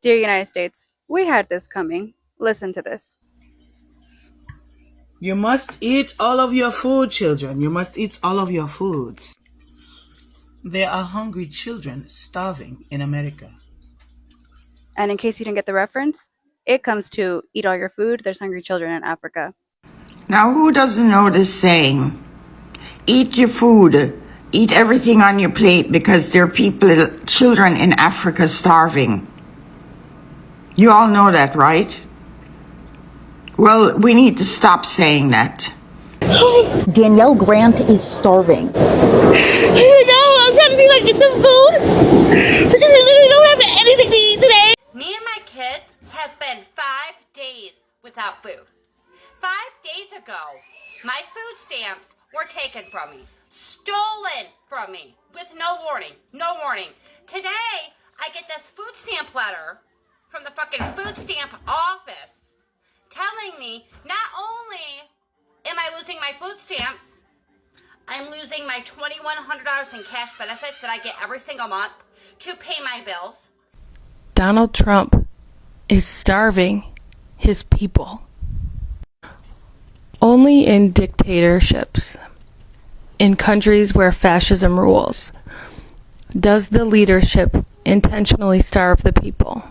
Dear United States, we had this coming. Listen to this. You must eat all of your food, children. You must eat all of your foods. There are hungry children starving in America. And in case you didn't get the reference, it comes to eat all your food, there's hungry children in Africa. Now, who doesn't know this saying? Eat your food, eat everything on your plate because there are people, children in Africa starving. You all know that, right? Well, we need to stop saying that. Danielle Grant is starving. I'm trying to see if I can get some food because we literally don't have anything to eat today. Me and my kids have been 5 days without food. 5 days ago, my food stamps were taken from me, stolen from me, with no warning, Today, I get this food stamp letter from the fucking food stamp office telling me not only am I losing my food stamps, I'm losing my $2,100 in cash benefits that I get every single month to pay my bills. Donald Trump is starving his people. Only in dictatorships, in countries where fascism rules, does the leadership intentionally starve the people.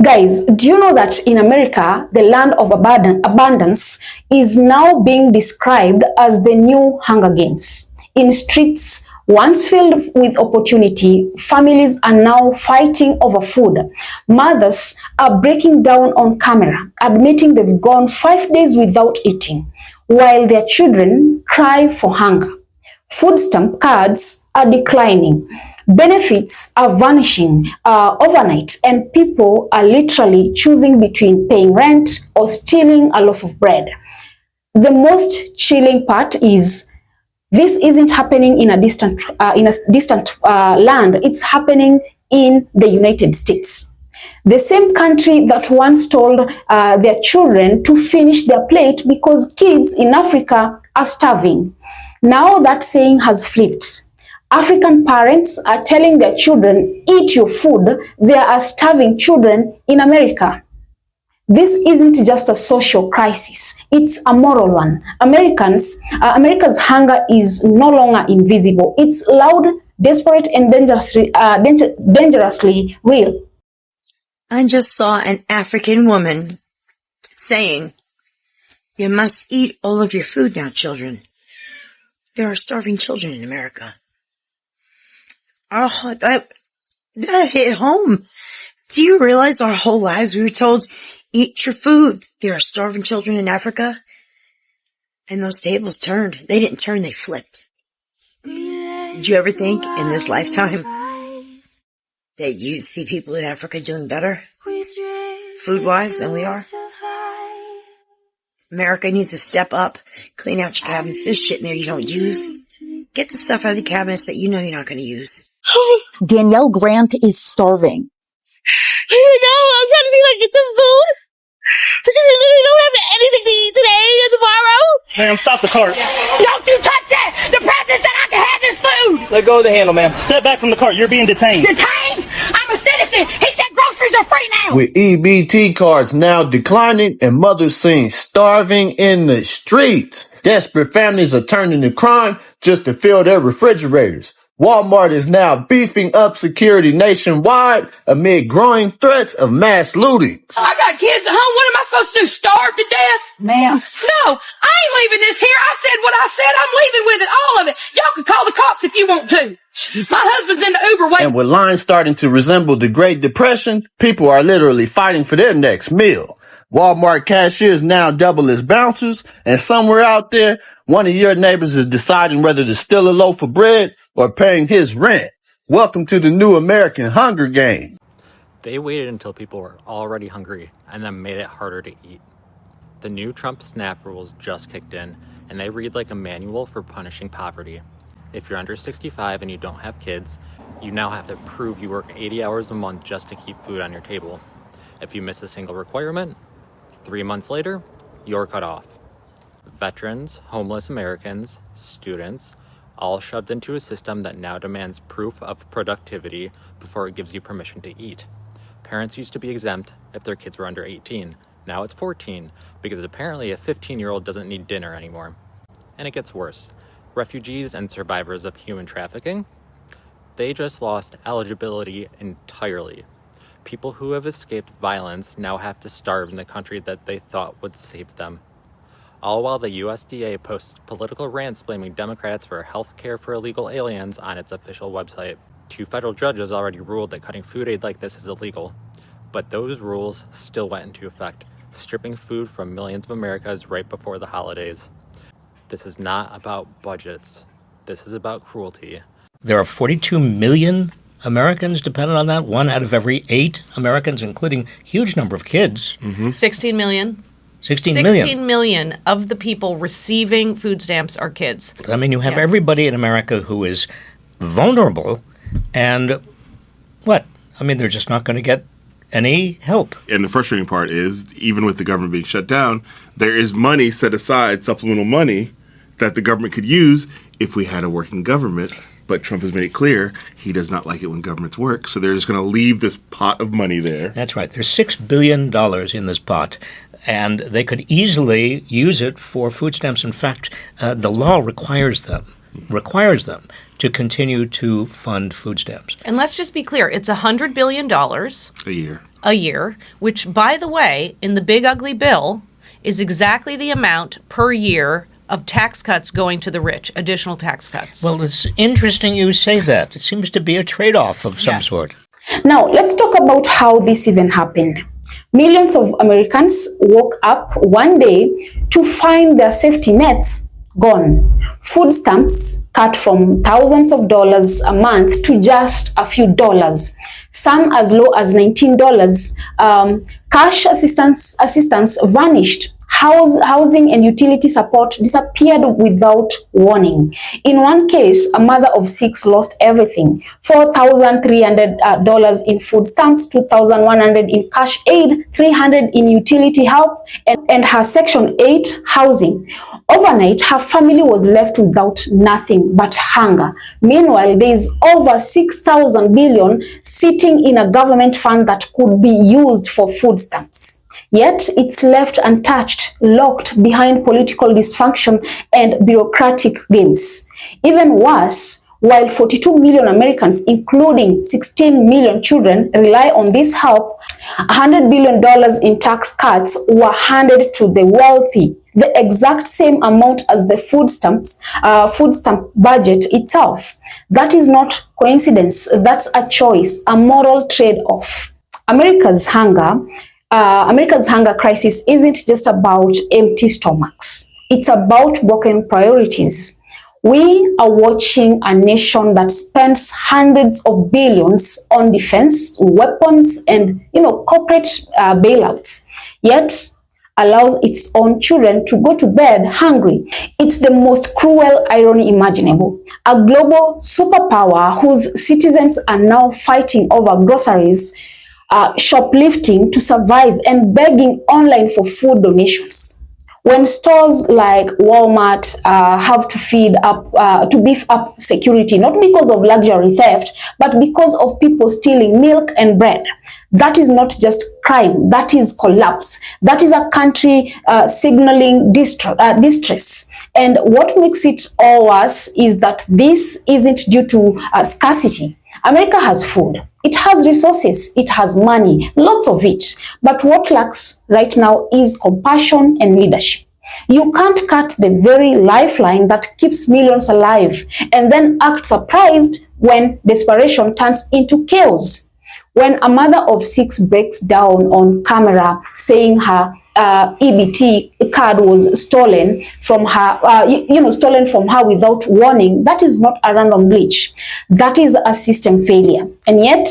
Guys, do you know that in America, the land of abundance is now being described as the new Hunger Games? In streets once filled with opportunity, families are now fighting over food. Mothers are breaking down on camera, admitting they've gone 5 days without eating, while their children cry for hunger. Food stamp cards are declining. Benefits are vanishing overnight, and people are literally choosing between paying rent or stealing a loaf of bread. The most chilling part is this isn't happening in a distant land. It's happening in the United States. The same country that once told their children to finish their plate because kids in Africa are starving. Now that saying has flipped. African parents are telling their children, eat your food. There are starving children in America. This isn't just a social crisis, it's a moral one. America's hunger is no longer invisible. It's loud, desperate, and dangerously real. I just saw an African woman saying, you must eat all of your food now, children. There are starving children in America. That hit home. Do you realize our whole lives we were told, eat your food. There are starving children in Africa. And those tables turned. They didn't turn, they flipped. Did you ever think in this lifetime that you'd see people in Africa doing better food-wise than we are? America needs to step up, clean out your cabinets. There's shit in there you don't use. Get the stuff out of the cabinets that you know you're not going to use. Danielle Grant is starving. I'm trying to see if I can get some food because we literally don't have anything to eat today or tomorrow. Ma'am, stop the cart. Don't you touch that! The president said I can have this food! Let go of the handle, ma'am. Step back from the cart. You're being detained. Detained? I'm a citizen! He said groceries are free now! With EBT cards now declining and mothers seen starving in the streets, desperate families are turning to crime just to fill their refrigerators. Walmart is now beefing up security nationwide amid growing threats of mass looting. I got kids at home. What am I supposed to do? Starve to death? Ma'am. No, I ain't leaving this here. I said what I said. I'm leaving with it, all of it. Y'all can call the cops if you want to. Jesus. My husband's in the Uber waiting. And with lines starting to resemble the Great Depression, people are literally fighting for their next meal. Walmart cashiers now double as bouncers, and somewhere out there, one of your neighbors is deciding whether to steal a loaf of bread or paying his rent. Welcome to the new American Hunger Game. They waited until people were already hungry and then made it harder to eat. The new Trump SNAP rules just kicked in, and they read like a manual for punishing poverty. If you're under 65 and you don't have kids, you now have to prove you work 80 hours a month just to keep food on your table. If you miss a single requirement, 3 months later, you're cut off. Veterans, homeless Americans, students, all shoved into a system that now demands proof of productivity before it gives you permission to eat. Parents used to be exempt if their kids were under 18. Now it's 14, because apparently a 15-year-old doesn't need dinner anymore. And it gets worse. Refugees and survivors of human trafficking, they just lost eligibility entirely. People who have escaped violence now have to starve in the country that they thought would save them. All while the USDA posts political rants blaming Democrats for health care for illegal aliens on its official website. 2 federal judges already ruled that cutting food aid like this is illegal, but those rules still went into effect, stripping food from millions of Americans right before the holidays. This is not about budgets. This is about cruelty. There are 42 million Americans dependent on that. 1 out of every 8 Americans, including a huge number of kids. 16 million. 16 million. 16 million of the people receiving food stamps are kids. I mean, you have everybody in America who is vulnerable, and what? I mean, they're just not going to get any help. And the frustrating part is, even with the government being shut down, there is money set aside, supplemental money, that the government could use if we had a working government. But Trump has made it clear he does not like it when governments work, so they're just going to leave this pot of money there. That's right. There's $6 billion in this pot, and they could easily use it for food stamps. In fact, the law requires them to continue to fund food stamps. And let's just be clear, it's $100 billion a year, which, by the way, in the big ugly bill, is exactly the amount per year of tax cuts going to the rich, additional tax cuts. Well, it's interesting you say that. It seems to be a trade-off of some sort. Now, let's talk about how this even happened. Millions of Americans woke up one day to find their safety nets gone. Food stamps cut from thousands of dollars a month to just a few dollars, some as low as $19. Cash assistance vanished. Housing and utility support disappeared without warning. In one case, a mother of 6 lost everything: $4,300 in food stamps, $2,100 in cash aid, $300 in utility help, and her Section 8 housing. Overnight, her family was left without nothing but hunger. Meanwhile, there is over 6,000 billion sitting in a government fund that could be used for food stamps. Yet it's left untouched, locked behind political dysfunction and bureaucratic games. Even worse, while 42 million Americans, including 16 million children, rely on this help, $100 billion in tax cuts were handed to the wealthy, the exact same amount as the food stamp budget itself. That is not coincidence. That's a choice, a moral trade-off. America's hunger crisis isn't just about empty stomachs. It's about broken priorities. We are watching a nation that spends hundreds of billions on defense, weapons, and corporate bailouts, yet allows its own children to go to bed hungry. It's the most cruel irony imaginable. A global superpower whose citizens are now fighting over groceries, shoplifting to survive, and begging online for food donations. When stores like Walmart have to beef up security, not because of luxury theft, but because of people stealing milk and bread. That is not just crime, that is collapse. That is a country signaling distress. And what makes it all worse is that this isn't due to scarcity. America has food, it has resources, it has money, lots of it. But what lacks right now is compassion and leadership. You can't cut the very lifeline that keeps millions alive and then act surprised when desperation turns into chaos. When a mother of 6 breaks down on camera saying her EBT card was stolen from her, without warning, that is not a random glitch. That is a system failure. And yet,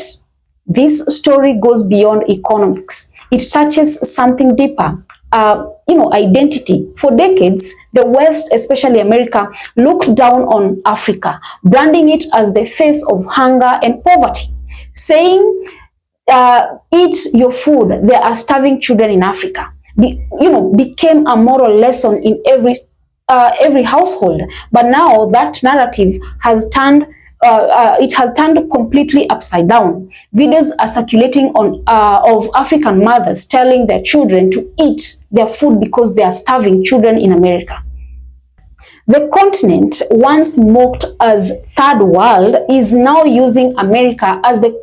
this story goes beyond economics. It touches something deeper. Identity. For decades, the West, especially America, looked down on Africa, branding it as the face of hunger and poverty, saying, eat your food, there are starving children in Africa. Became a moral lesson in every household. But now that narrative has turned it has turned completely upside down. Videos are circulating on of African mothers telling their children to eat their food because they are starving children in America. The continent, once mocked as third world, is now using America as the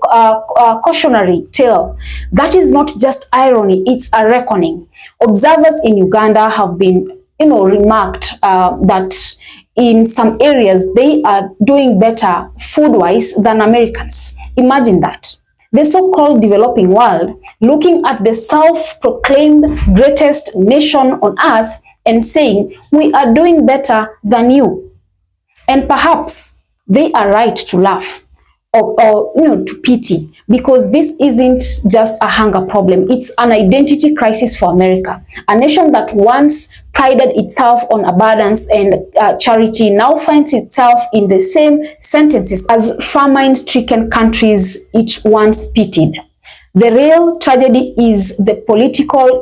cautionary tale. That is not just irony, it's a reckoning. Observers in Uganda have been, remarked that in some areas they are doing better food-wise than Americans. Imagine that. The so-called developing world, looking at the self-proclaimed greatest nation on earth and saying, we are doing better than you. And perhaps they are right to laugh or to pity, because this isn't just a hunger problem. It's an identity crisis for America. A nation that once prided itself on abundance and charity now finds itself in the same sentences as famine-stricken countries it once pitied. The real tragedy is the political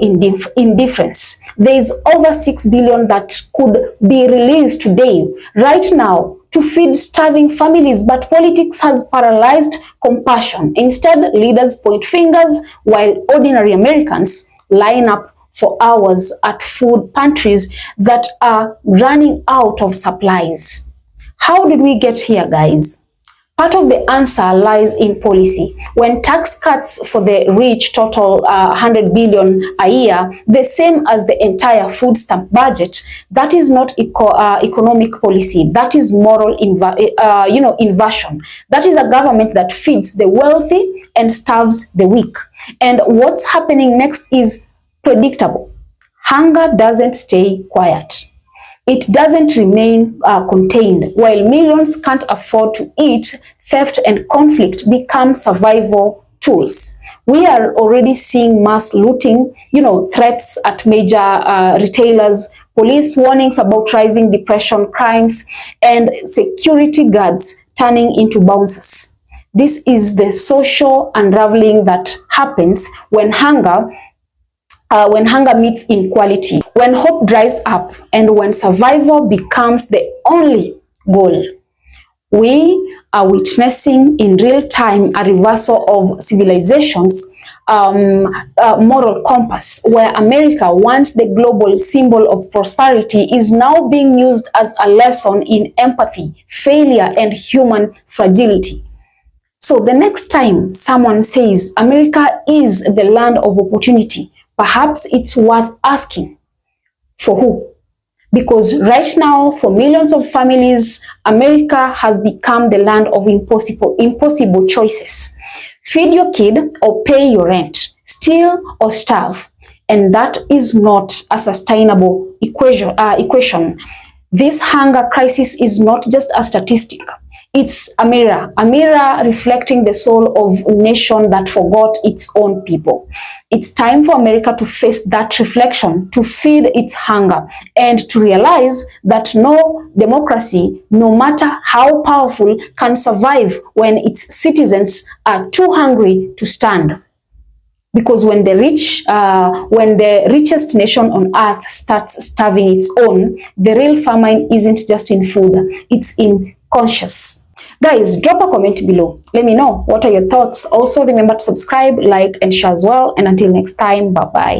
indifference. There is over 6 billion that could be released today, right now, to feed starving families, but politics has paralyzed compassion. Instead, leaders point fingers while ordinary Americans line up for hours at food pantries that are running out of supplies. How did we get here, guys? Part of the answer lies in policy. When tax cuts for the rich total 100 billion a year, the same as the entire food stamp budget, that is not economic policy. That is moral inversion. That is a government that feeds the wealthy and starves the weak. And what's happening next is predictable. Hunger doesn't stay quiet. It doesn't remain contained. While millions can't afford to eat, theft and conflict become survival tools. We are already seeing mass looting, threats at major retailers, police warnings about rising depression crimes, and security guards turning into bouncers. This is the social unraveling that happens when hunger meets inequality, when hope dries up, and when survival becomes the only goal. We are witnessing in real time a reversal of civilization's moral compass, where America, once the global symbol of prosperity, is now being used as a lesson in empathy, failure, and human fragility. So the next time someone says America is the land of opportunity, perhaps it's worth asking, for who? Because right now, for millions of families, America has become the land of impossible choices. Feed your kid or pay your rent, steal or starve. And that is not a sustainable equation. This hunger crisis is not just a statistic. It's a mirror reflecting the soul of a nation that forgot its own people. It's time for America to face that reflection, to feed its hunger, and to realize that no democracy, no matter how powerful, can survive when its citizens are too hungry to stand. Because when the richest nation on earth starts starving its own, the real famine isn't just in food, it's in conscience. Guys, drop a comment below. Let me know what are your thoughts. Also, remember to subscribe, like, and share as well. And until next time, bye-bye.